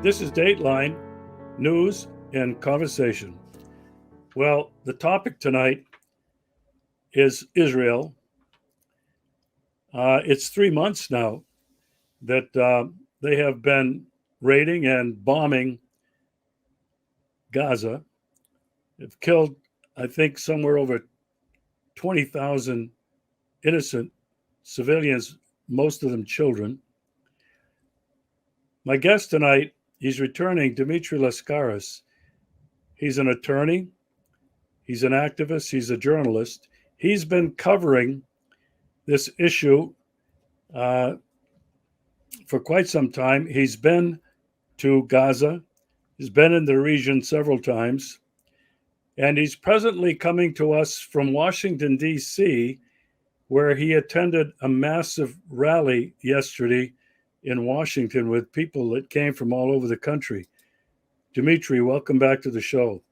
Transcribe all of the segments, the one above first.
This is Dateline News and Conversation. Well, the topic tonight is Israel. It's 3 months now that they have been raiding and bombing Gaza. They've killed, I think, somewhere over 20,000 innocent civilians, most of them children. My guest tonight, he's returning, Dimitri Lascaris. He's an attorney, he's an activist, he's a journalist. He's been covering this issue for quite some time. He's been to Gaza, he's been in the region several times, and he's presently coming to us from Washington, D.C., where he attended a massive rally yesterday in Washington with people that came from all over the country. Dimitri, welcome back to the show.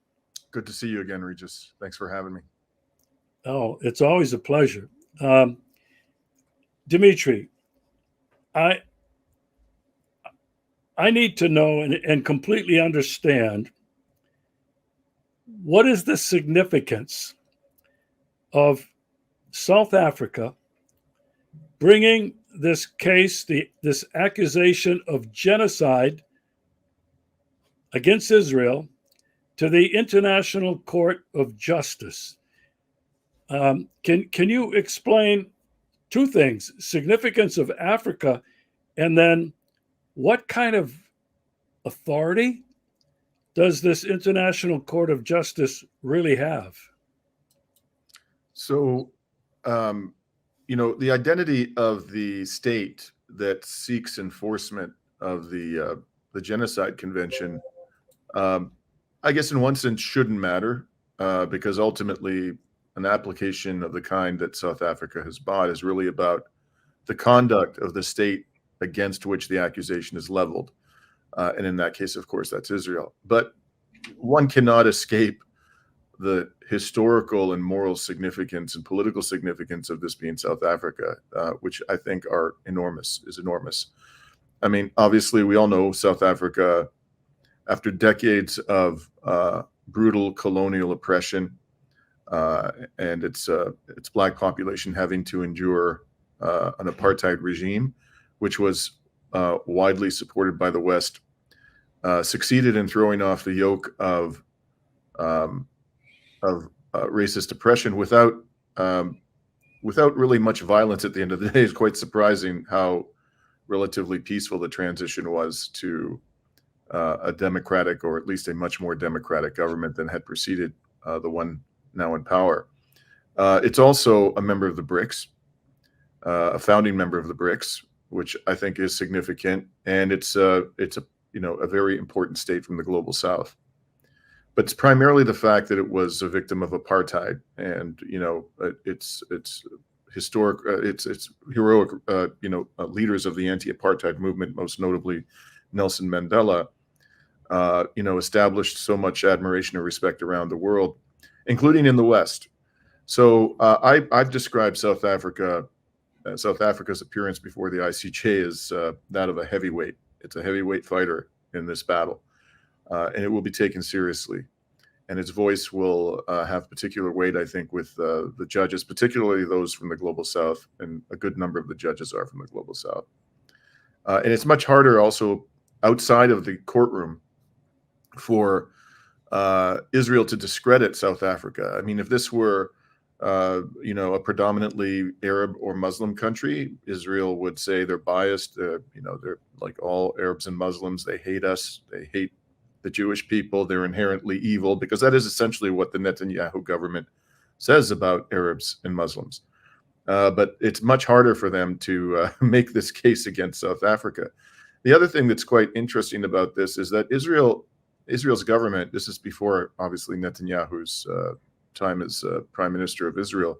Good to see you again, Regis. Thanks for having me. Oh, it's always a pleasure. Dimitri, I need to know and completely understand, what is the significance of South Africa bringing this case, this accusation of genocide against Israel, to the International Court of Justice? Can you explain two things: significance of Africa, and then what kind of authority does this International Court of Justice really have? So, the identity of the state that seeks enforcement of the Genocide Convention, I guess in one sense shouldn't matter, because ultimately an application of the kind that South Africa has bought is really about the conduct of the state against which the accusation is leveled. And in that case, of course, that's Israel. But one cannot escape the historical and moral significance and political significance of this being South Africa, which I think is enormous. I mean, obviously, we all know South Africa, after decades of brutal colonial oppression and its Black population having to endure an apartheid regime, which was widely supported by the West, succeeded in throwing off the yoke of racist oppression without really much violence at the end of the day. It's quite surprising how relatively peaceful the transition was to a democratic, or at least a much more democratic government than had preceded the one now in power. It's also a member of the BRICS, a founding member of the BRICS, which I think is significant, and it's a very important state from the global South. But it's primarily the fact that it was a victim of apartheid, and its historic, its heroic, leaders of the anti-apartheid movement, most notably Nelson Mandela, established so much admiration and respect around the world, including in the West. So I've described South Africa's appearance before the ICJ as that of a heavyweight. It's a heavyweight fighter in this battle. And it will be taken seriously, and its voice will have particular weight, I think, with the judges, particularly those from the global South, and a good number of the judges are from the global South. And it's much harder also outside of the courtroom for Israel to discredit South Africa. I mean, if this were a predominantly Arab or Muslim country, Israel would say they're biased. They're like all Arabs and Muslims. They hate us. They hate the Jewish people. They're inherently evil, because that is essentially what the Netanyahu government says about Arabs and Muslims. But it's much harder for them to make this case against South Africa. The other thing that's quite interesting about this is that Israel's government, this is before obviously Netanyahu's time as Prime Minister of Israel,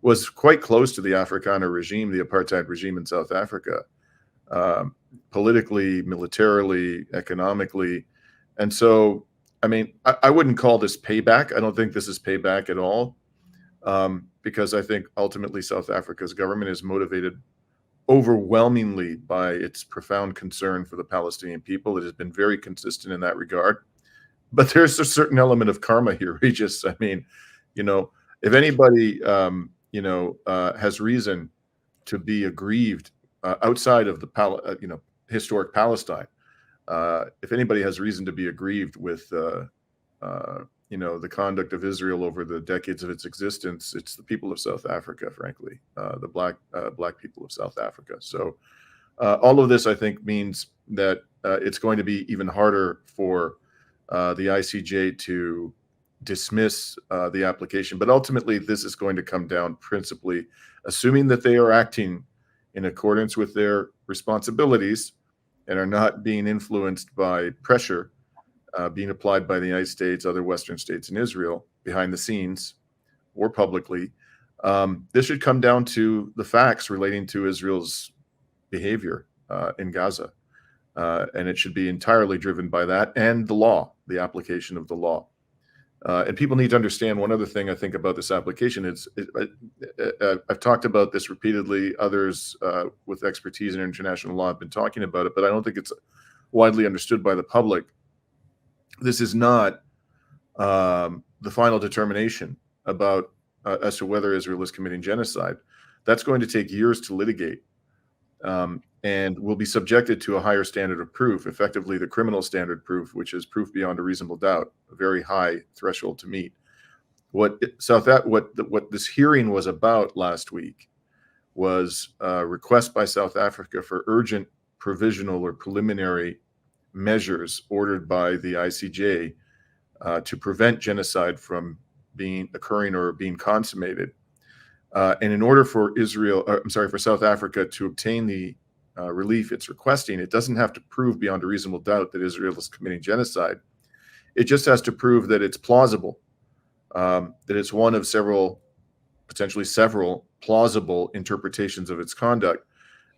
was quite close to the Afrikaner regime, the apartheid regime in South Africa, politically, militarily, economically. And so, I mean, I wouldn't call this payback. I don't think this is payback at all, because I think ultimately South Africa's government is motivated overwhelmingly by its profound concern for the Palestinian people. It has been very consistent in that regard. But there's a certain element of karma here, Regis. I mean, if anybody, has reason to be aggrieved outside of the historic Palestine, if anybody has reason to be aggrieved with the conduct of Israel over the decades of its existence, it's the people of South Africa, frankly, the black people of South Africa. So all of this, I think, means that it's going to be even harder for the ICJ to dismiss the application. But ultimately, this is going to come down principally, assuming that they are acting in accordance with their responsibilities and are not being influenced by pressure being applied by the United States, other Western states, and Israel behind the scenes or publicly. This should come down to the facts relating to Israel's behavior in Gaza. And it should be entirely driven by that and the law, the application of the law. And people need to understand one other thing I think about this application. I've talked about this repeatedly. Others with expertise in international law have been talking about it, but I don't think it's widely understood by the public. This is not the final determination about as to whether Israel is committing genocide. That's going to take years to litigate. And will be subjected to a higher standard of proof, effectively the criminal standard proof, which is proof beyond a reasonable doubt, a very high threshold to meet. What this hearing was about last week was a request by South Africa for urgent provisional or preliminary measures ordered by the ICJ to prevent genocide from occurring or being consummated. And in order for for South Africa to obtain the relief it's requesting, it doesn't have to prove beyond a reasonable doubt that Israel is committing genocide. It just has to prove that it's plausible, that it's one of potentially several plausible interpretations of its conduct.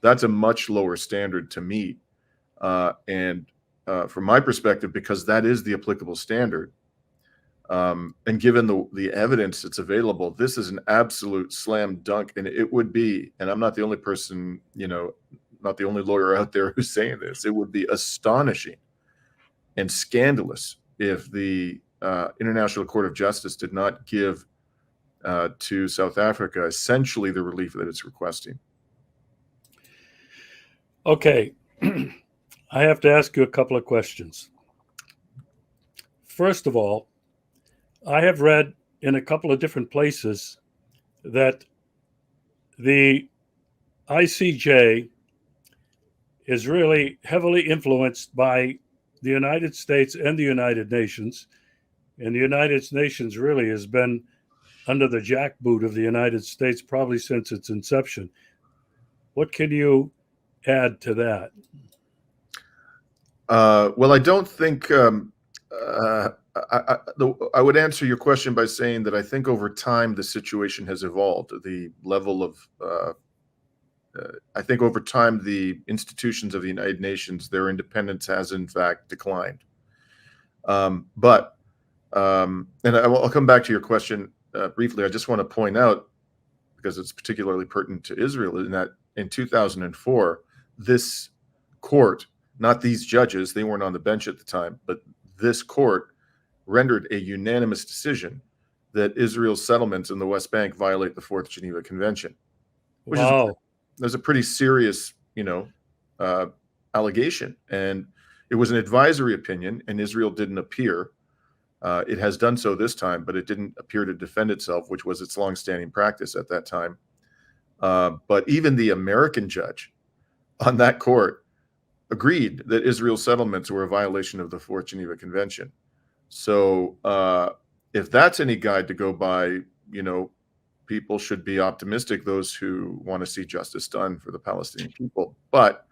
That's a much lower standard to meet. And from my perspective, because that is the applicable standard, and given the evidence that's available, this is an absolute slam dunk. And it would be, and I'm not the only person, not the only lawyer out there who's saying this, it would be astonishing and scandalous if the International Court of Justice did not give to South Africa essentially the relief that it's requesting. Okay. I have to ask you a couple of questions. First of all, I have read in a couple of different places that the ICJ is really heavily influenced by the United States and the United Nations. And the United Nations really has been under the jackboot of the United States probably since its inception. What can you add to that? Well, I don't think I would answer your question by saying that I think over time the situation has evolved. The level of I think over time the institutions of the United Nations, their independence has in fact declined. And I'll come back to your question briefly. I just want to point out, because it's particularly pertinent to Israel, in that in 2004, this court, not these judges, they weren't on the bench at the time, but this court rendered a unanimous decision that Israel's settlements in the West Bank violate the Fourth Geneva Convention. Which is a pretty serious, allegation. And it was an advisory opinion, and Israel didn't appear. It has done so this time, but it didn't appear to defend itself, which was its longstanding practice at that time. But even the American judge on that court agreed that Israel's settlements were a violation of the Fourth Geneva Convention. So if that's any guide to go by, people should be optimistic, those who want to see justice done for the Palestinian people. But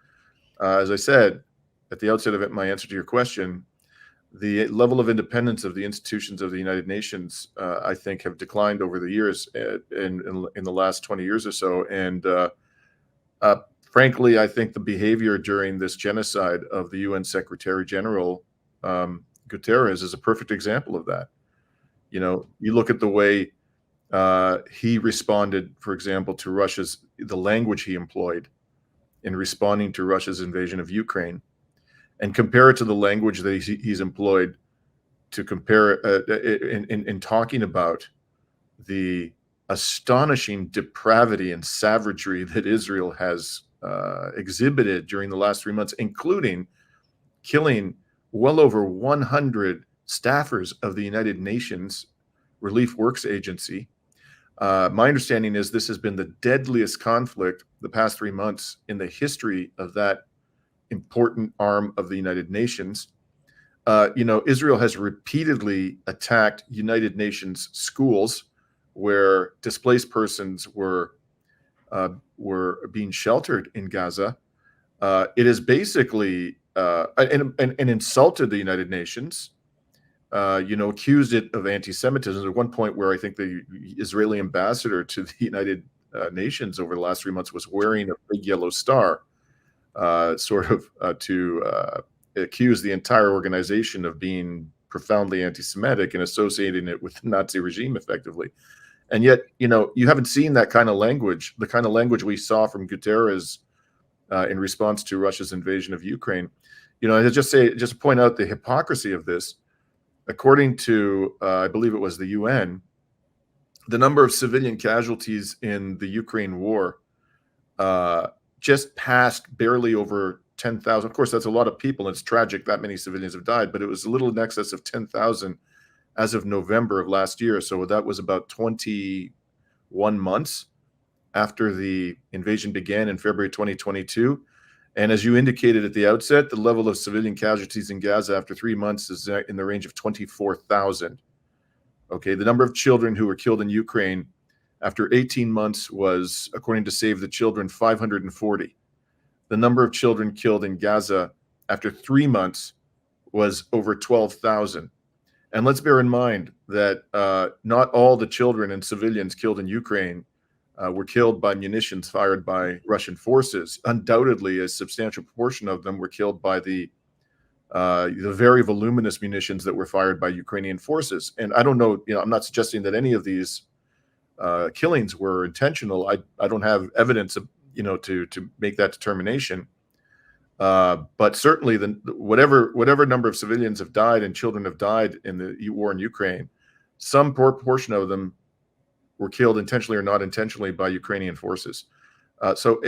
as I said at the outset of it, my answer to your question, the level of independence of the institutions of the United Nations, I think, have declined over the years in the last 20 years or so. And frankly, I think the behavior during this genocide of the UN Secretary General Guterres is a perfect example of that. You look at the way he responded, for example, to the language he employed in responding to Russia's invasion of Ukraine, and compare it to the language that he's employed to compare in talking about the astonishing depravity and savagery that Israel has exhibited during the last 3 months, including killing well over 100 staffers of the United Nations Relief Works Agency. My understanding is this has been the deadliest conflict the past 3 months in the history of that important arm of the United Nations. Israel has repeatedly attacked United Nations schools where displaced persons were being sheltered in Gaza. It has basically and insulted the United Nations. Accused it of anti-Semitism. At one point, where I think the Israeli ambassador to the United Nations over the last 3 months was wearing a big yellow star, to accuse the entire organization of being profoundly anti-Semitic and associating it with the Nazi regime effectively. And yet, you haven't seen that kind of language, the kind of language we saw from Guterres in response to Russia's invasion of Ukraine. Just point out the hypocrisy of this. According to, I believe it was the UN, the number of civilian casualties in the Ukraine war just passed barely over 10,000. Of course, that's a lot of people, and it's tragic that many civilians have died, but it was a little in excess of 10,000 as of November of last year. So that was about 21 months after the invasion began in February 2022. And as you indicated at the outset, the level of civilian casualties in Gaza after 3 months is in the range of 24,000. Okay, the number of children who were killed in Ukraine after 18 months was, according to Save the Children, 540. The number of children killed in Gaza after 3 months was over 12,000. And let's bear in mind that not all the children and civilians killed in Ukraine were killed by munitions fired by Russian forces. Undoubtedly, a substantial proportion of them were killed by the very voluminous munitions that were fired by Ukrainian forces. And I don't know, I'm not suggesting that any of these killings were intentional. I don't have evidence of, to make that determination. But certainly, whatever number of civilians have died and children have died in the war in Ukraine, some proportion of them were killed intentionally or not intentionally by Ukrainian forces. So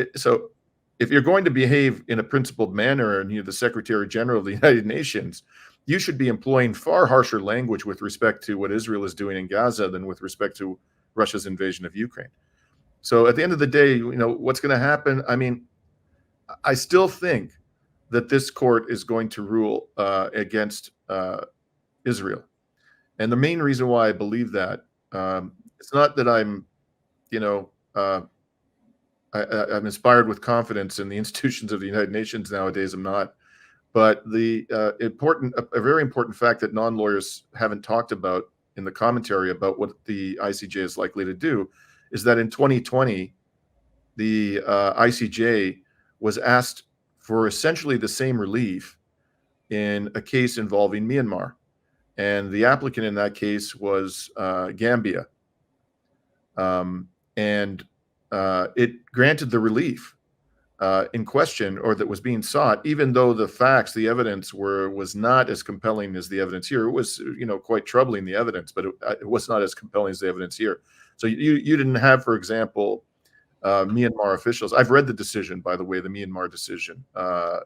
if you're going to behave in a principled manner, and you're the Secretary General of the United Nations, you should be employing far harsher language with respect to what Israel is doing in Gaza than with respect to Russia's invasion of Ukraine. So at the end of the day, what's going to happen? I mean, I still think that this court is going to rule against Israel. And the main reason why I believe that, it's not that I'm inspired with confidence in the institutions of the United Nations nowadays. I'm not. But a very important fact that non-lawyers haven't talked about in the commentary about what the ICJ is likely to do is that in 2020, the ICJ was asked for essentially the same relief in a case involving Myanmar. And the applicant in that case was Gambia. And it granted the relief in question, or that was being sought, even though the evidence was not as compelling as the evidence here. It was, quite troubling, the evidence, but it was not as compelling as the evidence here. So you didn't have, for example, Myanmar officials. I've read the decision, by the way, the Myanmar decision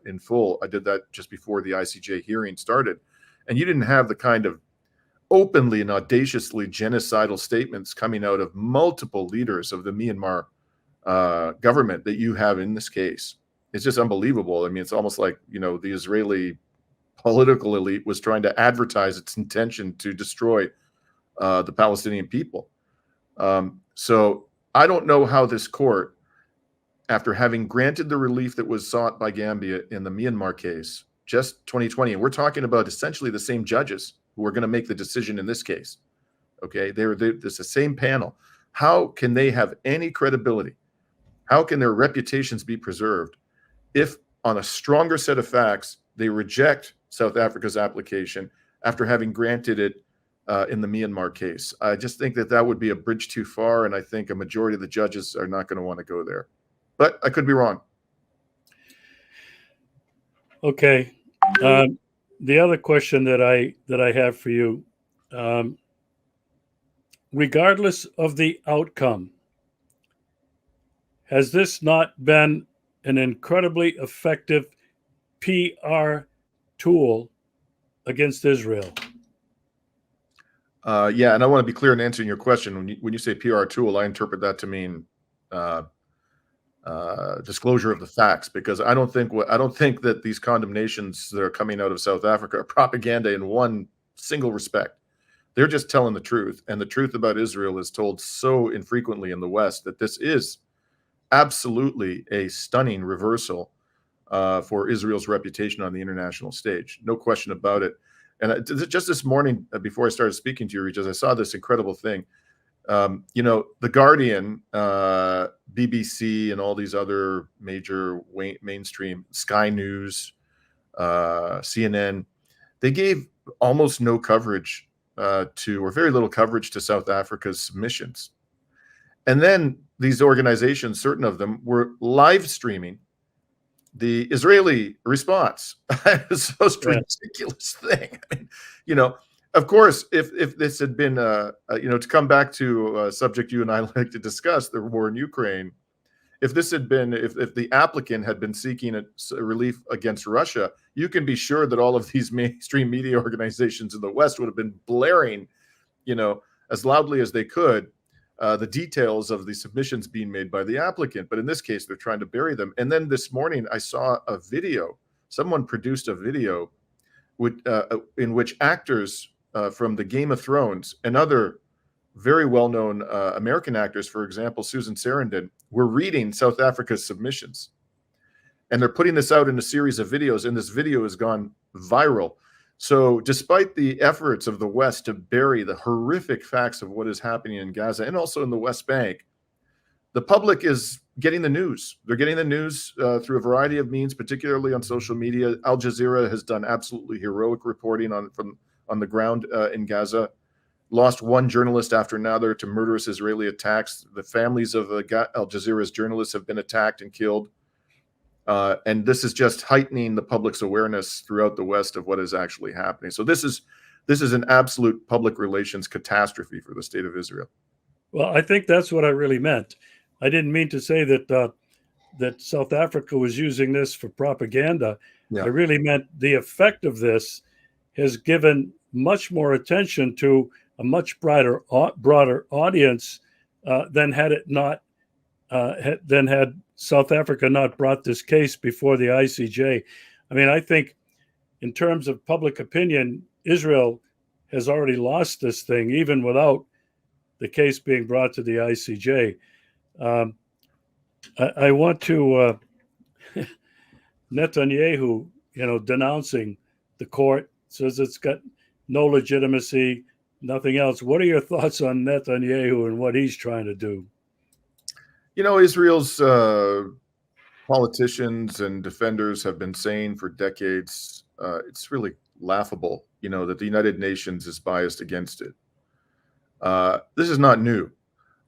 in full. I did that just before the ICJ hearing started. And you didn't have the kind of openly and audaciously genocidal statements coming out of multiple leaders of the Myanmar government that you have in this case. It's just unbelievable. I mean, it's almost like, the Israeli political elite was trying to advertise its intention to destroy the Palestinian people. So I don't know how this court, after having granted the relief that was sought by Gambia in the Myanmar case, just 2020, and we're talking about essentially the same judges who are going to make the decision in this case. Okay, it's the same panel. How can they have any credibility? How can their reputations be preserved if, on a stronger set of facts, they reject South Africa's application after having granted it in the Myanmar case? I just think that would be a bridge too far, and I think a majority of the judges are not going to want to go there. But I could be wrong. Okay. The other question that I have for you, um, regardless of the outcome, has this not been an incredibly effective PR tool against Israel? Yeah, and I want to be clear in answering your question. When you say PR tool, I interpret that to mean uh, disclosure of the facts, because I don't think that these condemnations that are coming out of South Africa are propaganda in one single respect. They're just telling the truth, and the truth about Israel is told so infrequently in the West that this is absolutely a stunning reversal for Israel's reputation on the international stage. No question about it. And just this morning, before I started speaking to you, Regis, I saw this incredible thing. The Guardian, BBC, and all these other major mainstream, Sky News, CNN, they gave almost no coverage or very little coverage to South Africa's submissions. And then these organizations, certain of them, were live streaming the Israeli response. It's the most ridiculous thing. I mean, of course, if this had been, to come back to a subject you and I like to discuss, the war in Ukraine, if the applicant had been seeking a relief against Russia, you can be sure that all of these mainstream media organizations in the West would have been blaring, as loudly as they could, the details of the submissions being made by the applicant. But in this case, they're trying to bury them. And then this morning, I saw a video. Someone produced a video in which actors from the Game of Thrones and other very well-known American actors, for example, Susan Sarandon, were reading South Africa's submissions. And they're putting this out in a series of videos, and this video has gone viral. So despite the efforts of the West to bury the horrific facts of what is happening in Gaza and also in the West Bank, the public is getting the news. They're getting the news through a variety of means, particularly on social media. Al Jazeera has done absolutely heroic reporting on the ground in Gaza. Lost one journalist after another to murderous Israeli attacks. The families of Al Jazeera's journalists have been attacked and killed. And this is just heightening the public's awareness throughout the West of what is actually happening. So this is an absolute public relations catastrophe for the state of Israel. Well, I think that's what I really meant. I didn't mean to say that that South Africa was using this for propaganda. Yeah. I really meant the effect of this has given much more attention to a much broader audience than had South Africa not brought this case before the ICJ. I mean, I think in terms of public opinion, Israel has already lost this thing, even without the case being brought to the ICJ. I want to Netanyahu, denouncing the court, says it's got no legitimacy, nothing else. What are your thoughts on Netanyahu and what he's trying to do? Israel's politicians and defenders have been saying for decades, it's really laughable, that the United Nations is biased against it. This is not new.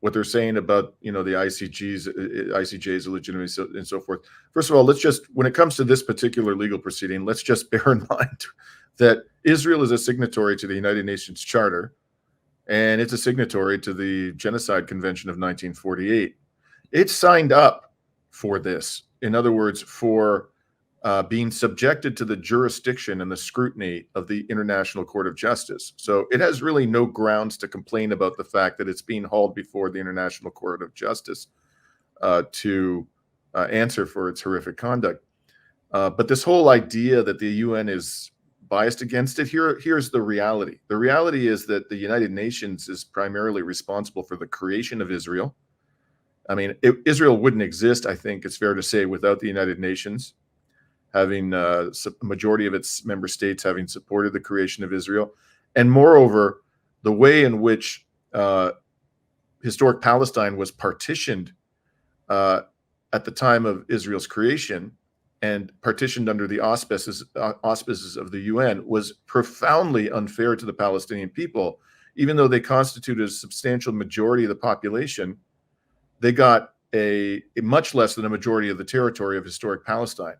What they're saying about, the ICJ's illegitimacy and so forth. First of all, when it comes to this particular legal proceeding, let's just bear in mind that Israel is a signatory to the United Nations Charter, and it's a signatory to the Genocide Convention of 1948. It signed up for this. In other words, for being subjected to the jurisdiction and the scrutiny of the International Court of Justice. So it has really no grounds to complain about the fact that it's being hauled before the International Court of Justice to answer for its horrific conduct. But this whole idea that the UN is biased against it, here's the reality. The reality is that the United Nations is primarily responsible for the creation of Israel. I mean, Israel wouldn't exist, I think it's fair to say, without the United Nations having a majority of its member states having supported the creation of Israel. And moreover, the way in which historic Palestine was partitioned at the time of Israel's creation and partitioned under the auspices of the UN was profoundly unfair to the Palestinian people. Even though they constituted a substantial majority of the population, they got a much less than a majority of the territory of historic Palestine.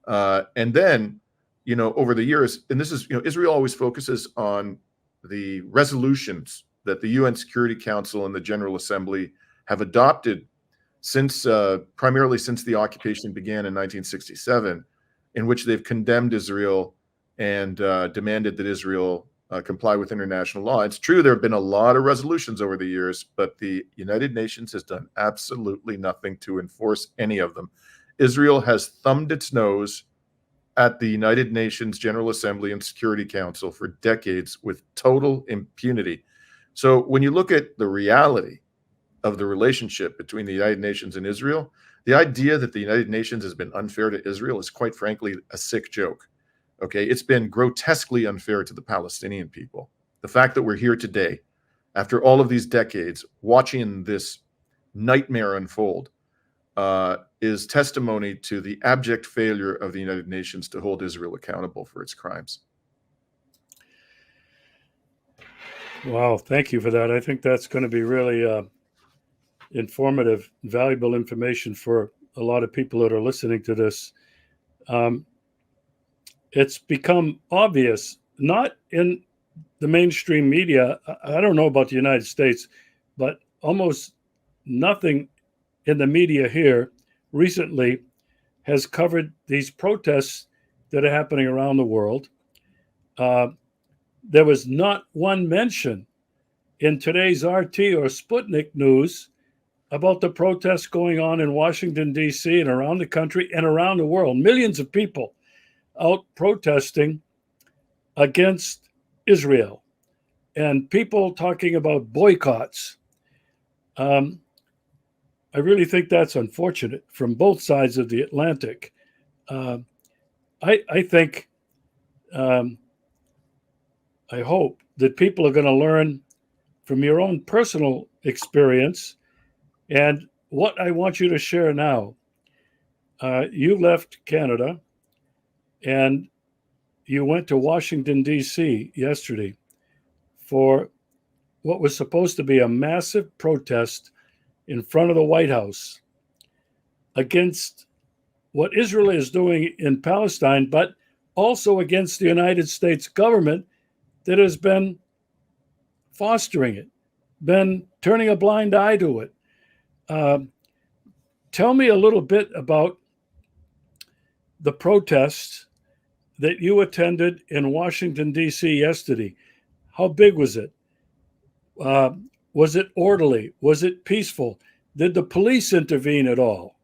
And then, over the years, and this is, Israel always focuses on the resolutions that the UN Security Council and the General Assembly have adopted primarily since the occupation began in 1967, in which they've condemned Israel and demanded that Israel comply with international law. It's true there have been a lot of resolutions over the years, but the United Nations has done absolutely nothing to enforce any of them. Israel has thumbed its nose at the United Nations General Assembly and Security Council for decades with total impunity. So when you look at the reality of the relationship between the United Nations and Israel, the idea that the United Nations has been unfair to Israel is quite frankly a sick joke. Okay, it's been grotesquely unfair to the Palestinian people. The fact that we're here today, after all of these decades, watching this nightmare unfold, is testimony to the abject failure of the United Nations to hold Israel accountable for its crimes. Wow, thank you for that. I think that's going to be really informative, valuable information for a lot of people that are listening to this. It's become obvious, not in the mainstream media. I don't know about the United States, but almost nothing in the media here recently has covered these protests that are happening around the world. There was not one mention in today's RT or Sputnik news about the protests going on in Washington, D.C. and around the country and around the world. Millions of people out protesting against Israel and people talking about boycotts. I really think that's unfortunate from both sides of the Atlantic. I think, I hope that people are going to learn from your own personal experience. And what I want you to share now, you left Canada and you went to Washington, D.C. yesterday for what was supposed to be a massive protest in front of the White House against what Israel is doing in Palestine, but also against the United States government that has been fostering it, been turning a blind eye to it. Tell me a little bit about the protests that you attended in Washington, D.C. yesterday. How big was it? Was it orderly? Was it peaceful? Did the police intervene at all?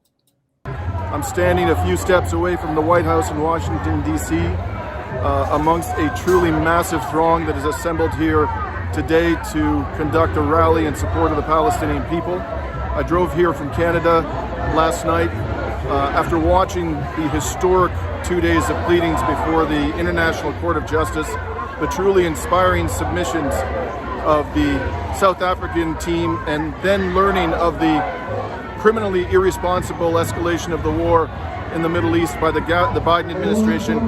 I'm standing a few steps away from the White House in Washington, D.C., amongst a truly massive throng that is assembled here today to conduct a rally in support of the Palestinian people. I drove here from Canada last night after watching the historic 2 days of pleadings before the International Court of Justice, the truly inspiring submissions of the South African team, and then learning of the criminally irresponsible escalation of the war in the Middle East by the Biden administration.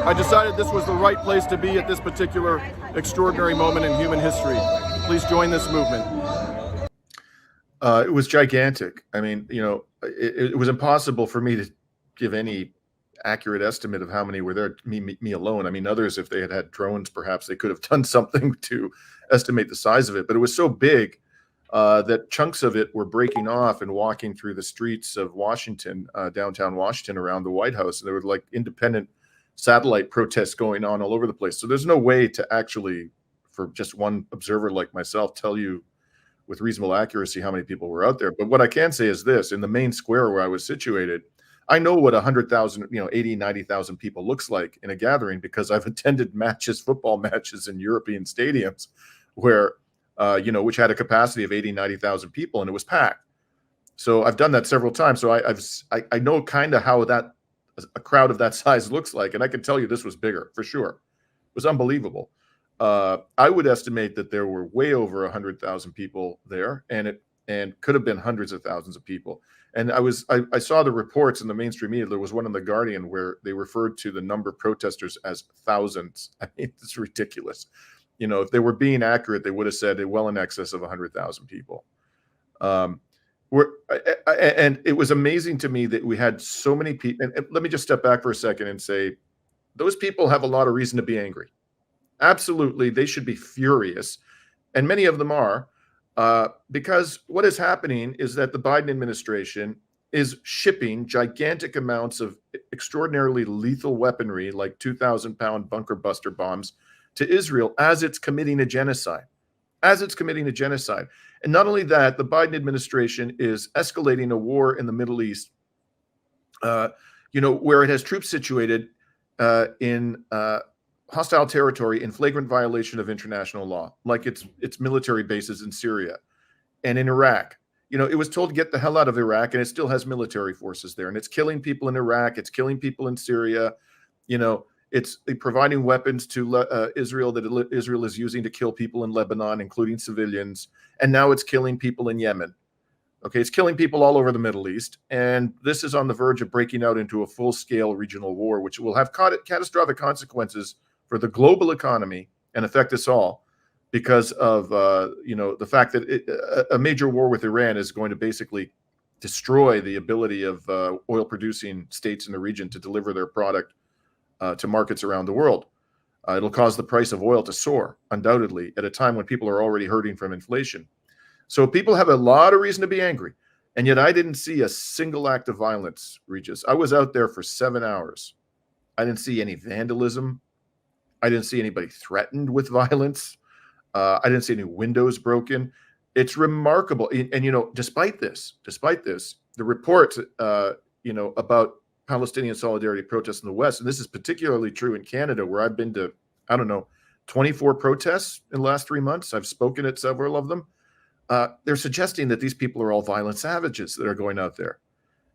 I decided this was the right place to be at this particular extraordinary moment in human history. Please join this movement. It was gigantic. I mean, it was impossible for me to give any accurate estimate of how many were there, me alone. I mean, others, if they had had drones, perhaps they could have done something to estimate the size of it. But it was so big that chunks of it were breaking off and walking through the streets of Washington, downtown Washington, around the White House. And there were like independent satellite protests going on all over the place. So there's no way to actually, for just one observer like myself, tell you with reasonable accuracy how many people were out there. But what I can say is this: in the main square where I was situated, I know what 100,000, 80, 90,000 people looks like in a gathering, because I've attended matches, football matches in European stadiums where, which had a capacity of 80, 90,000 people, and it was packed. So I've done that several times. So I know kind of how a crowd of that size looks like. And I can tell you this was bigger for sure. It was unbelievable. I would estimate that there were way over 100,000 people there, and could have been hundreds of thousands of people. And I saw the reports in the mainstream media. There was one in The Guardian where they referred to the number of protesters as thousands. I mean, it's ridiculous. If they were being accurate, they would have said well in excess of 100,000 people. And it was amazing to me that we had so many people. And let me just step back for a second and say, those people have a lot of reason to be angry. Absolutely, they should be furious, and many of them are, because what is happening is that the Biden administration is shipping gigantic amounts of extraordinarily lethal weaponry, like 2,000-pound bunker buster bombs, to Israel as it's committing a genocide. And not only that, the Biden administration is escalating a war in the Middle East, where it has troops situated in hostile territory in flagrant violation of international law, like its military bases in Syria and in Iraq. It was told to get the hell out of Iraq, and it still has military forces there, and it's killing people in Iraq, it's killing people in Syria. It's providing weapons to Israel that Israel is using to kill people in Lebanon, including civilians, and now it's killing people in Yemen. Okay, it's killing people all over the Middle East, and this is on the verge of breaking out into a full-scale regional war, which will have catastrophic consequences for the global economy and affect us all, because of the fact that a major war with Iran is going to basically destroy the ability of oil-producing states in the region to deliver their product to markets around the world. It'll cause the price of oil to soar, undoubtedly, at a time when people are already hurting from inflation. So people have a lot of reason to be angry. And yet I didn't see a single act of violence, Regis. I was out there for 7 hours. I didn't see any vandalism. I didn't see anybody threatened with violence. I didn't see any windows broken. It's remarkable. And despite this, the reports, about Palestinian solidarity protests in the West, and this is particularly true in Canada, where I've been to, 24 protests in the last 3 months. I've spoken at several of them. They're suggesting that these people are all violent savages that are going out there,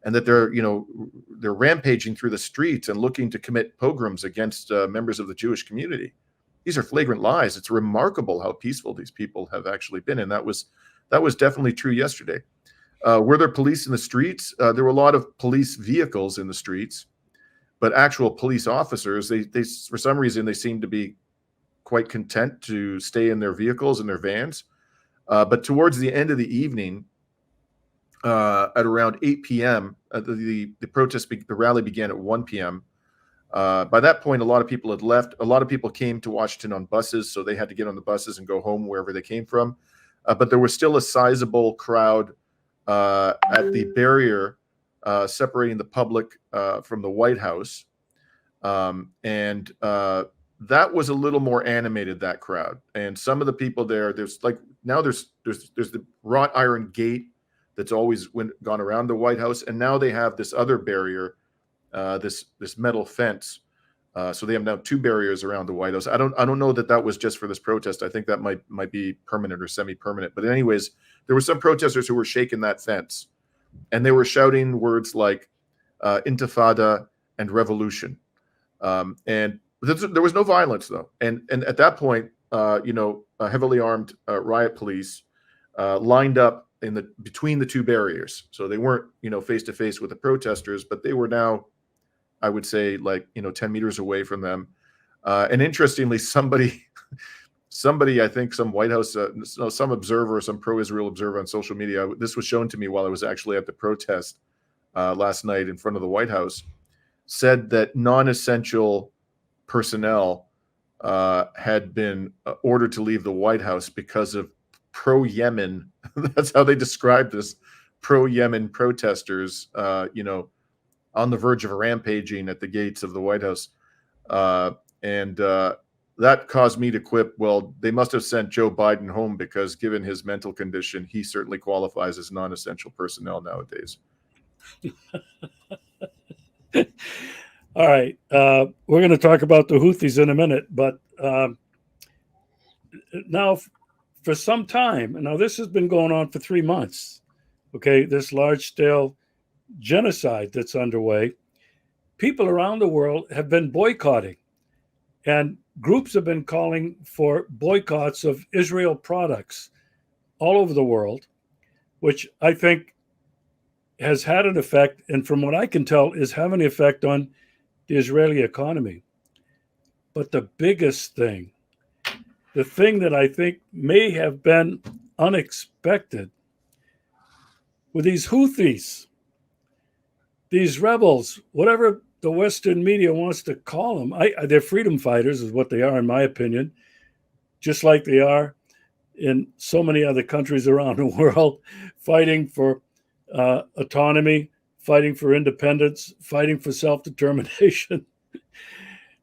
and that they're rampaging through the streets and looking to commit pogroms against members of the Jewish community. These are flagrant lies. It's remarkable how peaceful these people have actually been, and that was definitely true yesterday. Were there police in the streets? There were a lot of police vehicles in the streets, but actual police officers, they for some reason, they seem to be quite content to stay in their vehicles and their vans. But towards the end of the evening, at around 8 p.m., the rally began at 1 p.m. By that point, a lot of people had left. A lot of people came to Washington on buses, so they had to get on the buses and go home wherever they came from. But there was still a sizable crowd at the barrier separating the public from the White House. And that was a little more animated, that crowd. And some of the people there, there's the wrought iron gate that's always gone around the White House, and now they have this other barrier, this metal fence. So they have now two barriers around the White House. I don't know that was just for this protest. I think that might be permanent or semi-permanent. But anyways, there were some protesters who were shaking that fence, and they were shouting words like "Intifada" and "Revolution." And there was no violence, though. And at that point, heavily armed riot police lined up between the two barriers. So they weren't, face to face with the protesters, but they were now, I would say, 10 meters away from them. And interestingly, somebody, I think some White House, some observer, some pro-Israel observer on social media, this was shown to me while I was actually at the protest last night in front of the White House, said that non-essential personnel had been ordered to leave the White House because of pro-Yemen. That's how they described this, pro-Yemen protesters, on the verge of rampaging at the gates of the White House. And that caused me to quip, well, they must have sent Joe Biden home, because given his mental condition, he certainly qualifies as non-essential personnel nowadays. All right. We're going to talk about the Houthis in a minute, but now for some time, now this has been going on for 3 months, okay, this large-scale genocide that's underway. People around the world have been boycotting, and groups have been calling for boycotts of Israel products all over the world, which I think has had an effect, and from what I can tell, is having an effect on the Israeli economy. But the biggest thing, the thing that I think may have been unexpected, with these Houthis, these rebels, whatever the Western media wants to call them. They're freedom fighters is what they are, in my opinion, just like they are in so many other countries around the world, fighting for autonomy, fighting for independence, fighting for self-determination.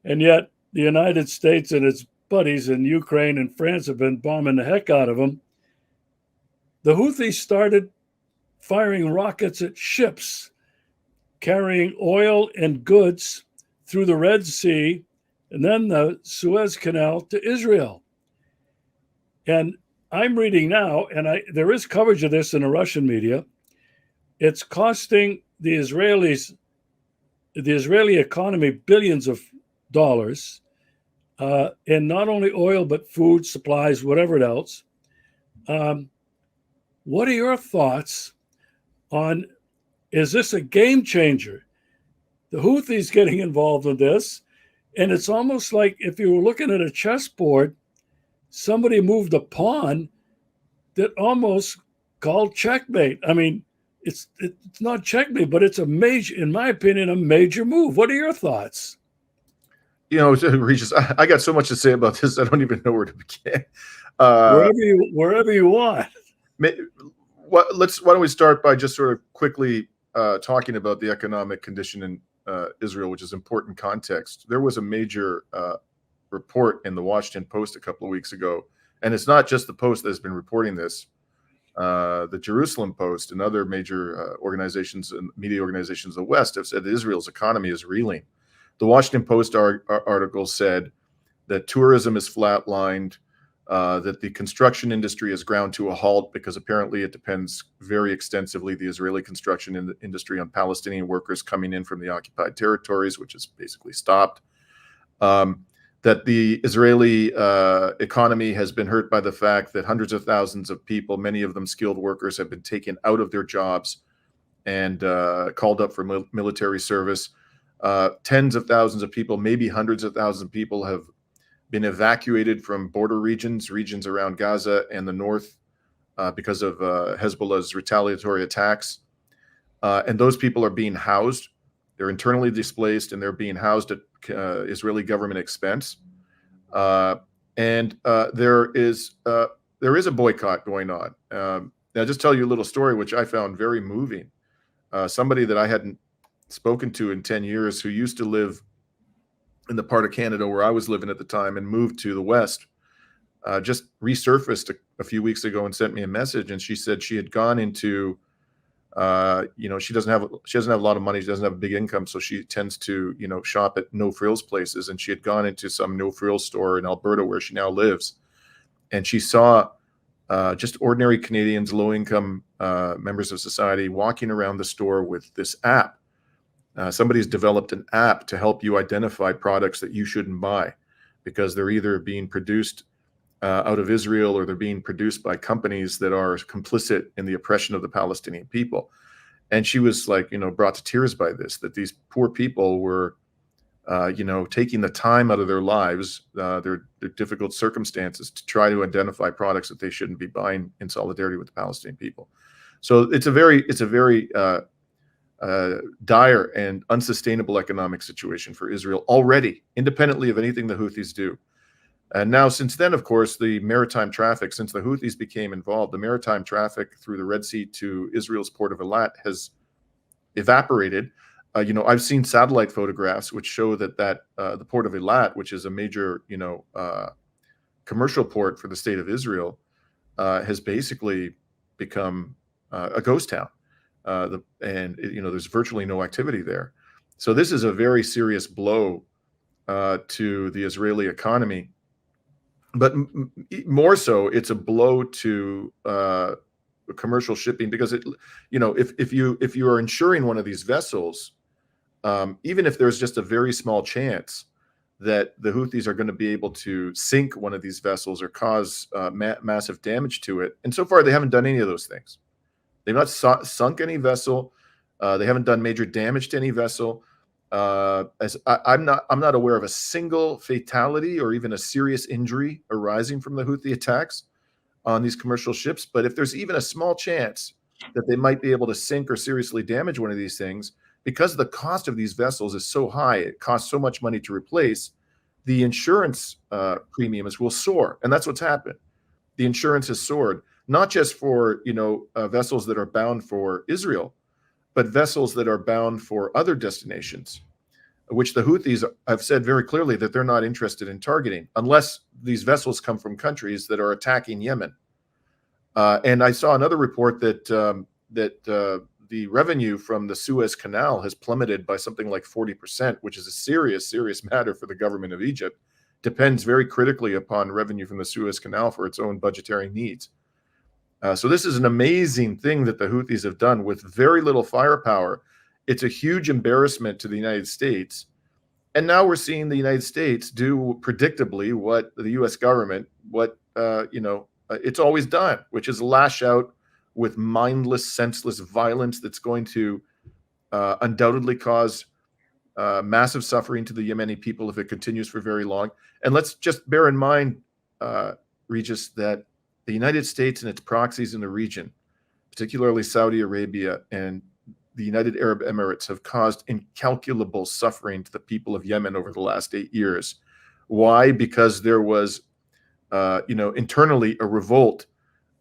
And yet the United States and its buddies in Ukraine and France have been bombing the heck out of them. The Houthis started firing rockets at ships carrying oil and goods through the Red Sea and then the Suez Canal to Israel. And I'm reading now, and there is coverage of this in the Russian media. It's costing the Israeli economy billions of dollars in not only oil, but food, supplies, whatever else. What are your thoughts on, is this a game changer? The Houthis getting involved in this, and it's almost like if you were looking at a chessboard, somebody moved a pawn that almost called checkmate. I mean, it's not checkmate, but it's a major, in my opinion, a major move. What are your thoughts? You know, Regis, I got so much to say about this. I don't even know where to begin. Wherever you want. Why don't we start by just sort of quickly talking about the economic condition in Israel, which is important context. There was a major report in the Washington Post a couple of weeks ago, and it's not just the Post that's been reporting this. The Jerusalem Post and other major organizations and media organizations of the West have said that Israel's economy is reeling. The Washington Post article said that tourism is flatlined, that the construction industry has ground to a halt because apparently it depends very extensively, the Israeli construction industry, on Palestinian workers coming in from the occupied territories, which is basically stopped. That the Israeli economy has been hurt by the fact that hundreds of thousands of people, many of them skilled workers, have been taken out of their jobs and called up for military service. Tens of thousands of people, maybe hundreds of thousands of people, have been evacuated from border regions around Gaza and the north because of Hezbollah's retaliatory attacks. And those people are being housed. They're internally displaced, and they're being housed at Israeli government expense. And there is a boycott going on. I'll just tell you a little story, which I found very moving. Somebody that I hadn't spoken to in 10 years, who used to live in the part of Canada where I was living at the time and moved to the West, just resurfaced a few weeks ago and sent me a message. And she said she had gone into, she doesn't have a lot of money. She doesn't have a big income. So she tends to, shop at no frills places. And she had gone into some no frills store in Alberta where she now lives. And she saw just ordinary Canadians, low income members of society, walking around the store with this app. Somebody's developed an app to help you identify products that you shouldn't buy because they're either being produced out of Israel or they're being produced by companies that are complicit in the oppression of the Palestinian people. And she was like, brought to tears by this, that these poor people were, taking the time out of their lives, their difficult circumstances, to try to identify products that they shouldn't be buying in solidarity with the Palestinian people. So it's a very dire and unsustainable economic situation for Israel already, independently of anything the Houthis do. And now, since then, of course, the maritime traffic, since the Houthis became involved, the maritime traffic through the Red Sea to Israel's port of Eilat has evaporated. I've seen satellite photographs which show that the port of Eilat, which is a major, commercial port for the state of Israel, has basically become a ghost town. There's virtually no activity there. So this is a very serious blow to the Israeli economy. But more so, it's a blow to commercial shipping because if you are insuring one of these vessels, even if there's just a very small chance that the Houthis are going to be able to sink one of these vessels or cause massive damage to it, and so far they haven't done any of those things. They've not sunk any vessel. They haven't done major damage to any vessel. I'm not aware of a single fatality or even a serious injury arising from the Houthi attacks on these commercial ships. But if there's even a small chance that they might be able to sink or seriously damage one of these things, because the cost of these vessels is so high, it costs so much money to replace, the insurance premiums will soar. And that's what's happened. The insurance has soared, not just for vessels that are bound for Israel, but vessels that are bound for other destinations, which the Houthis have said very clearly that they're not interested in targeting unless these vessels come from countries that are attacking Yemen. And I saw another report that the revenue from the Suez Canal has plummeted by something like 40%, which is a serious, serious matter for the government of Egypt. Depends very critically upon revenue from the Suez Canal for its own budgetary needs. So this is an amazing thing that the Houthis have done with very little firepower. It's a huge embarrassment to the United States. And now we're seeing the United States do predictably what the U.S. government, it's always done, which is lash out with mindless, senseless violence that's going to undoubtedly cause massive suffering to the Yemeni people if it continues for very long. And let's just bear in mind, Regis, that the United States and its proxies in the region, particularly Saudi Arabia and the United Arab Emirates, have caused incalculable suffering to the people of Yemen over the last 8 years. Why? Because there was, internally a revolt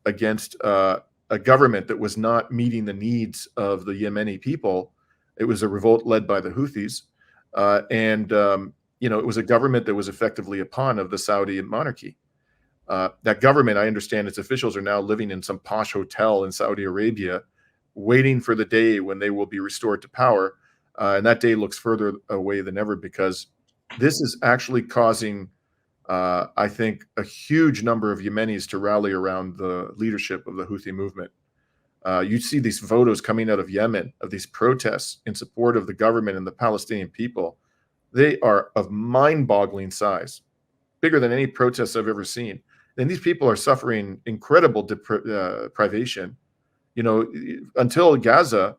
against a government that was not meeting the needs of the Yemeni people. It was a revolt led by the Houthis. It was a government that was effectively a pawn of the Saudi monarchy. That government, I understand its officials are now living in some posh hotel in Saudi Arabia, waiting for the day when they will be restored to power. And that day looks further away than ever, because this is actually causing, I think, a huge number of Yemenis to rally around the leadership of the Houthi movement. You see these photos coming out of Yemen of these protests in support of the government and the Palestinian people. They are of mind-boggling size, bigger than any protests I've ever seen. And these people are suffering incredible privation. Until Gaza,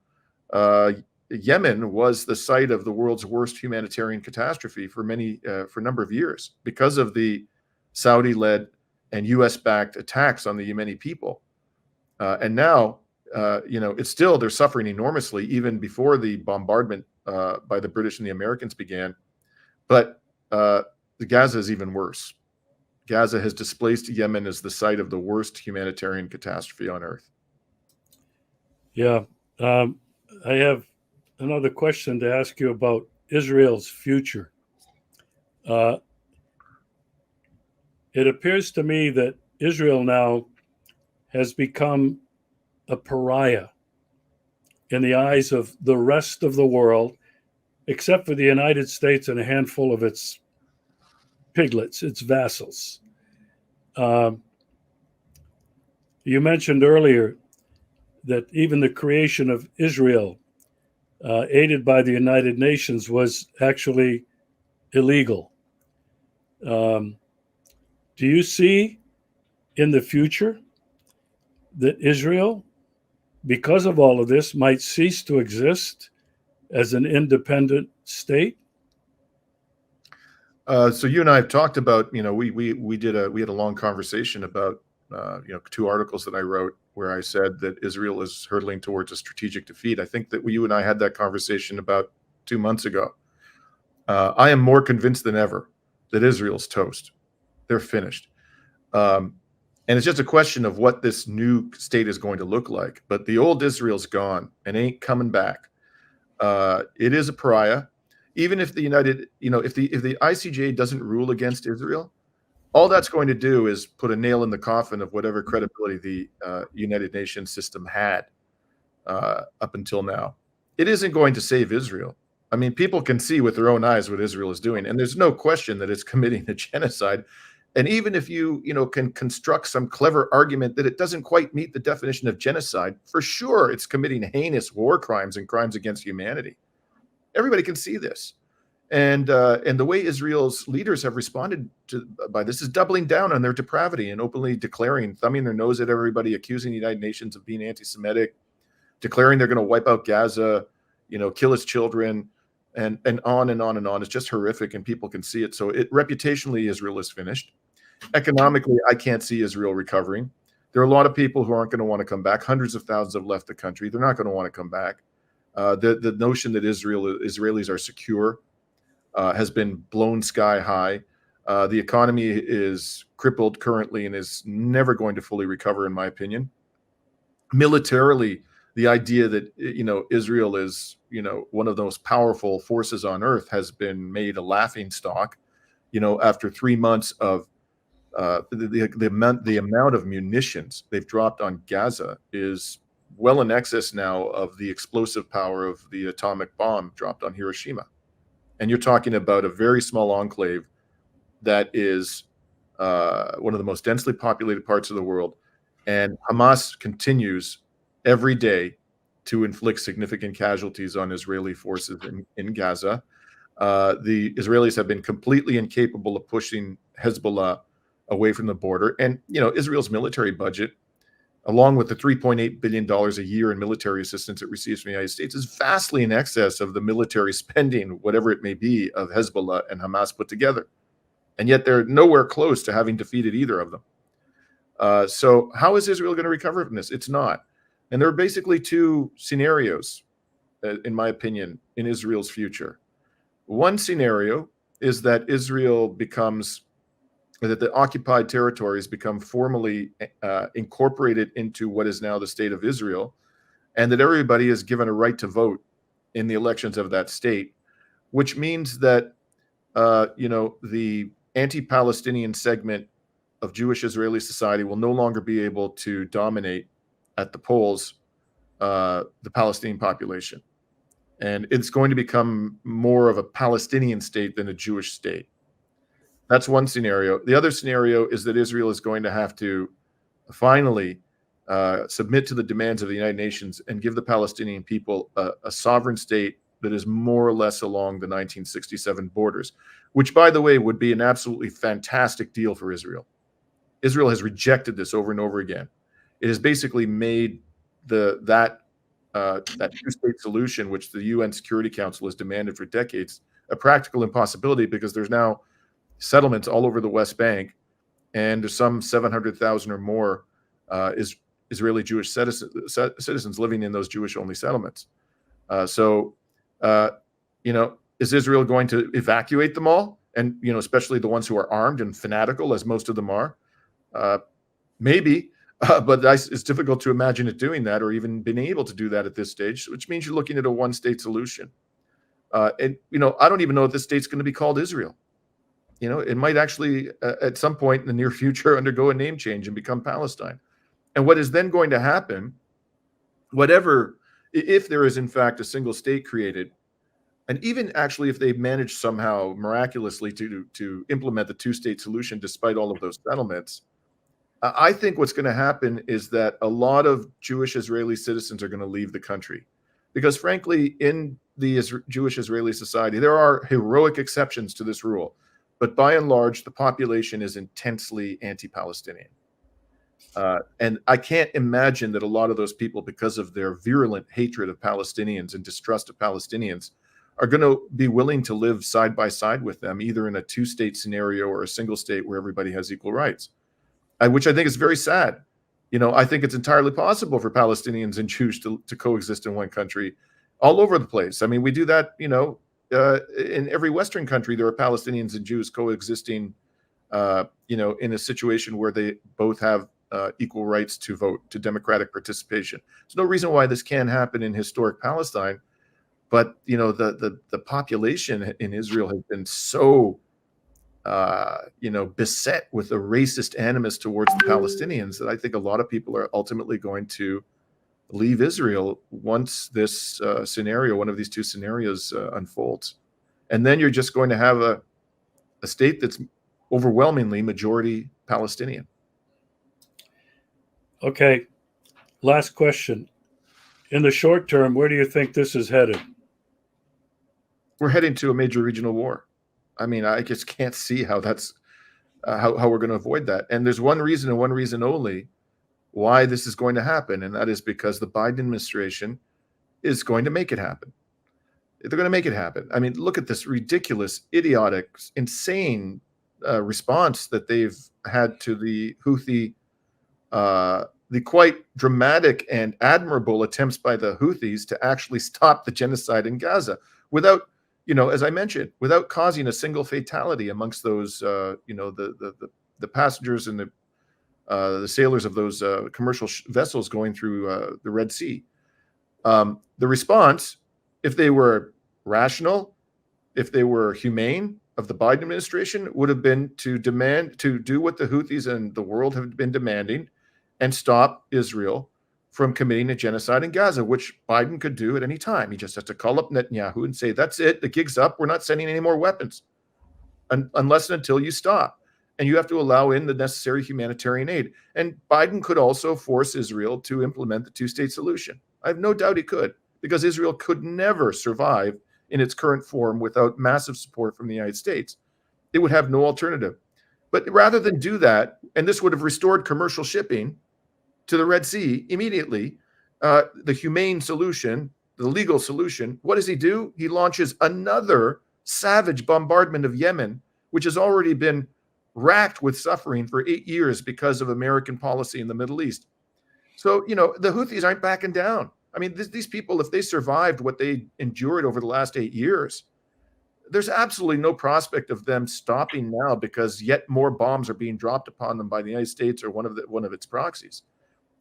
Yemen was the site of the world's worst humanitarian catastrophe for a number of years because of the Saudi-led and U.S.-backed attacks on the Yemeni people. And now, they're suffering enormously even before the bombardment by the British and the Americans began. But the Gaza is even worse. Gaza has displaced Yemen as the site of the worst humanitarian catastrophe on earth. Yeah. I have another question to ask you about Israel's future. It appears to me that Israel now has become a pariah in the eyes of the rest of the world, except for the United States and a handful of its piglets, its vassals. You mentioned earlier that even the creation of Israel, aided by the United Nations, was actually illegal. Do you see in the future that Israel, because of all of this, might cease to exist as an independent state? So you and I have talked about, we had a long conversation about, 2 articles that I wrote where I said that Israel is hurtling towards a strategic defeat. I think that you and I had that conversation about 2 months ago. I am more convinced than ever that Israel's toast. They're finished. And it's just a question of what this new state is going to look like. But the old Israel's gone and ain't coming back. It is a pariah. Even if the if the ICJ doesn't rule against Israel, all that's going to do is put a nail in the coffin of whatever credibility the United Nations system had up until now. It isn't going to save Israel. I mean, people can see with their own eyes what Israel is doing, and there's no question that it's committing a genocide. And even if you can construct some clever argument that it doesn't quite meet the definition of genocide, for sure it's committing heinous war crimes and crimes against humanity. Everybody can see this. And the way Israel's leaders have responded by this is doubling down on their depravity and openly declaring, thumbing their nose at everybody, accusing the United Nations of being anti-Semitic, declaring they're going to wipe out Gaza, kill its children, and on and on and on. It's just horrific, and people can see it. So reputationally, Israel is finished. Economically, I can't see Israel recovering. There are a lot of people who aren't going to want to come back. Hundreds of thousands have left the country. They're not going to want to come back. The notion that Israelis are secure has been blown sky high. The economy is crippled currently and is never going to fully recover, in my opinion. Militarily, the idea that Israel is one of the most powerful forces on earth has been made a laughing stock. After 3 months of the amount of munitions they've dropped on Gaza is well in excess now of the explosive power of the atomic bomb dropped on Hiroshima. And you're talking about a very small enclave that is one of the most densely populated parts of the world. And Hamas continues every day to inflict significant casualties on Israeli forces in Gaza. The Israelis have been completely incapable of pushing Hezbollah away from the border. And, Israel's military budget, along with the $3.8 billion a year in military assistance it receives from the United States, is vastly in excess of the military spending, whatever it may be, of Hezbollah and Hamas put together. And yet they're nowhere close to having defeated either of them. So how is Israel going to recover from this? It's not. And there are basically two scenarios, in my opinion, in Israel's future. One scenario is that that the occupied territories become formally incorporated into what is now the state of Israel, and that everybody is given a right to vote in the elections of that state, which means that the anti-Palestinian segment of Jewish Israeli society will no longer be able to dominate at the polls the Palestinian population. And it's going to become more of a Palestinian state than a Jewish state. That's one scenario. The other scenario is that Israel is going to have to finally submit to the demands of the United Nations and give the Palestinian people a sovereign state that is more or less along the 1967 borders, which, by the way, would be an absolutely fantastic deal for Israel. Israel has rejected this over and over again. It has basically made that two-state solution, which the UN Security Council has demanded for decades, a practical impossibility, because there's now settlements all over the West Bank, and there's some 700,000 or more Israeli Jewish citizens living in those Jewish-only settlements. Is Israel going to evacuate them all? And, especially the ones who are armed and fanatical, as most of them are? Maybe, but it's difficult to imagine it doing that, or even being able to do that at this stage, which means you're looking at a one-state solution. I don't even know if this state's going to be called Israel. It might actually, at some point in the near future, undergo a name change and become Palestine. And what is then going to happen, if there is in fact a single state created, and even actually if they manage somehow miraculously to implement the two-state solution despite all of those settlements, I think what's going to happen is that a lot of Jewish Israeli citizens are going to leave the country. Because frankly, in the Jewish Israeli society, there are heroic exceptions to this rule. But by and large, the population is intensely anti-Palestinian. And I can't imagine that a lot of those people, because of their virulent hatred of Palestinians and distrust of Palestinians, are going to be willing to live side by side with them, either in a two-state scenario or a single state where everybody has equal rights, which I think is very sad. I think it's entirely possible for Palestinians and Jews to coexist in one country all over the place. I mean, we do that, in every Western country. There are Palestinians and Jews coexisting, in a situation where they both have equal rights to vote, to democratic participation. There's no reason why this can't happen in historic Palestine. But, the population in Israel has been so, beset with a racist animus towards the Palestinians that I think a lot of people are ultimately going to leave Israel once this scenario, one of these two scenarios, unfolds. And then you're just going to have a state that's overwhelmingly majority Palestinian. Okay, last question. In the short term, where do you think this is headed? We're heading to a major regional war. I mean, I just can't see how that's how we're going to avoid that. And there's one reason and one reason only why this is going to happen, and that is because the Biden administration is going to make it happen. They're going to make it happen. I mean, look at this ridiculous, idiotic, insane response that they've had to the Houthi the quite dramatic and admirable attempts by the Houthis to actually stop the genocide in Gaza without, as I mentioned, without causing a single fatality amongst those, the passengers and the sailors of those commercial vessels going through the Red Sea. The response, if they were rational, if they were humane, of the Biden administration would have been to do what the Houthis and the world have been demanding and stop Israel from committing a genocide in Gaza, which Biden could do at any time. He just has to call up Netanyahu and say, that's it, the gig's up, we're not sending any more weapons unless and until you stop. And you have to allow in the necessary humanitarian aid. And Biden could also force Israel to implement the two-state solution. I have no doubt he could, because Israel could never survive in its current form without massive support from the United States. It would have no alternative. But rather than do that, and this would have restored commercial shipping to the Red Sea immediately, the humane solution, the legal solution, what does he do? He launches another savage bombardment of Yemen, which has already been racked with suffering for 8 years because of American policy in the Middle East. So, the Houthis aren't backing down. I mean, these people, if they survived what they endured over the last 8 years, there's absolutely no prospect of them stopping now because yet more bombs are being dropped upon them by the United States or one of its proxies.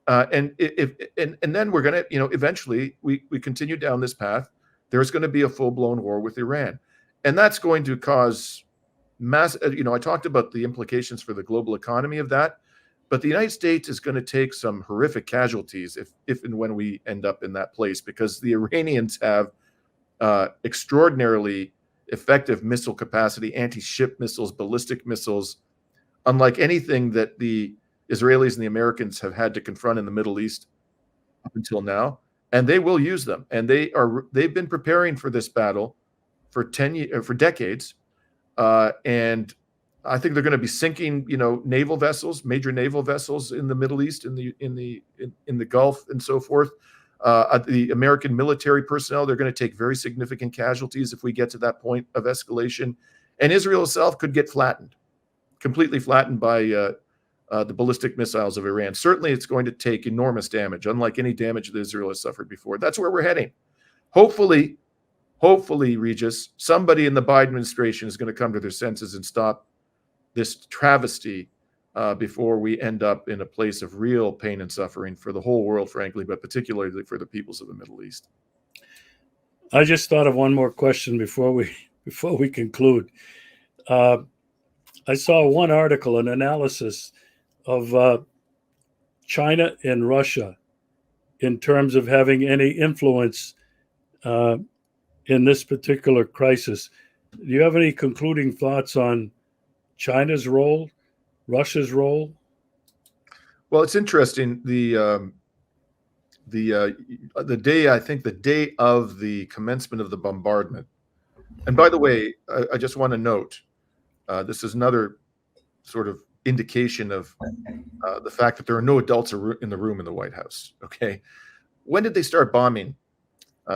And then we're going to, eventually we continue down this path. There's going to be a full-blown war with Iran, and that's going to cause mass. I talked about the implications for the global economy of that. But the United States is going to take some horrific casualties if and when we end up in that place, because the Iranians have extraordinarily effective missile capacity, anti-ship missiles, ballistic missiles, unlike anything that the Israelis and the Americans have had to confront in the Middle East up until now. And they will use them. And they've been preparing for this battle for decades. And I think they're going to be sinking, naval vessels, major naval vessels in the Middle East, in the Gulf, and so forth. The American military personnel, they're going to take very significant casualties if we get to that point of escalation. And Israel itself could get completely flattened by the ballistic missiles of Iran. Certainly, it's going to take enormous damage, unlike any damage that Israel has suffered before. That's where we're heading. Hopefully, Regis, somebody in the Biden administration is going to come to their senses and stop this travesty before we end up in a place of real pain and suffering for the whole world, frankly, but particularly for the peoples of the Middle East. I just thought of one more question before we conclude. I saw one article, an analysis of China and Russia in terms of having any influence in this particular crisis. Do you have any concluding thoughts on China's role, Russia's role? Well, it's interesting. The day of the commencement of the bombardment. And by the way, I just want to note, this is another sort of indication of the fact that there are no adults in the room in the White House. Okay, when did they start bombing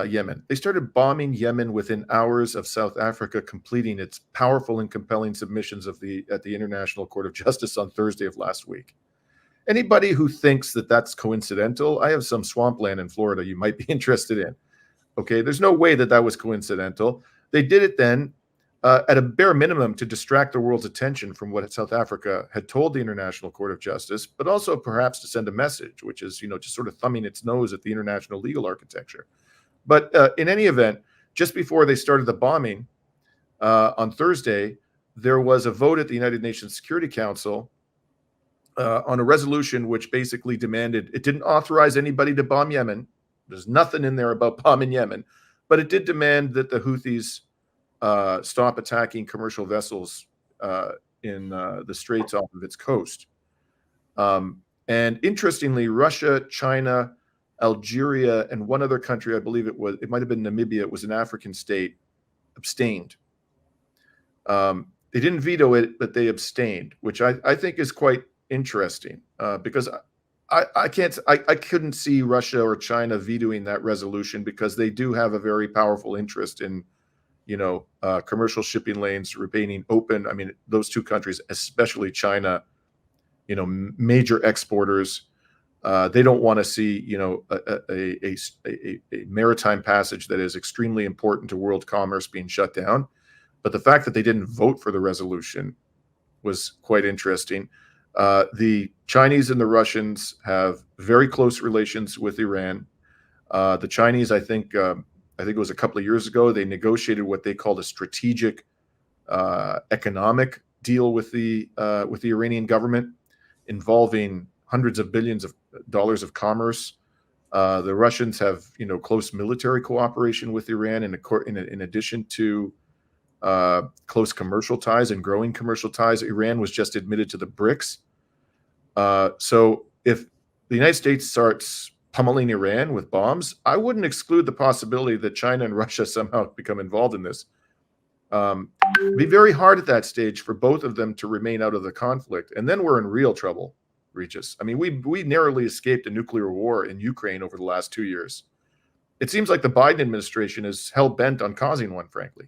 Yemen? They started bombing Yemen within hours of South Africa completing its powerful and compelling submissions at the International Court of Justice on Thursday of last week. Anybody who thinks that that's coincidental, I have some swampland in Florida you might be interested in. Okay, there's no way that was coincidental. They did it then at a bare minimum to distract the world's attention from what South Africa had told the International Court of Justice, but also perhaps to send a message, which is, just sort of thumbing its nose at the international legal architecture. But in any event, just before they started the bombing on Thursday, there was a vote at the United Nations Security Council on a resolution which basically demanded, it didn't authorize anybody to bomb Yemen. There's nothing in there about bombing Yemen, but it did demand that the Houthis stop attacking commercial vessels in the straits off of its coast. And interestingly, Russia, China, Algeria, and one other country, I believe it might have been Namibia, it was an African state, abstained. They didn't veto it, but they abstained, which I think is quite interesting because I couldn't see Russia or China vetoing that resolution because they do have a very powerful interest in, commercial shipping lanes remaining open. I mean, those two countries, especially China, major exporters. They don't want to see, a maritime passage that is extremely important to world commerce being shut down. But the fact that they didn't vote for the resolution was quite interesting. The Chinese and the Russians have very close relations with Iran. The Chinese, I think it was a couple of years ago, they negotiated what they called a strategic economic deal with the Iranian government, involving hundreds of billions of dollars of commerce. The Russians have, close military cooperation with Iran, in addition to close commercial ties and growing commercial ties. Iran was just admitted to the BRICS. So if the United States starts pummeling Iran with bombs, I wouldn't exclude the possibility that China and Russia somehow become involved in this. It'd be very hard at that stage for both of them to remain out of the conflict. And then we're in real trouble, Regis. I mean, we narrowly escaped a nuclear war in Ukraine over the last 2 years. It seems like the Biden administration is hell-bent on causing one, frankly.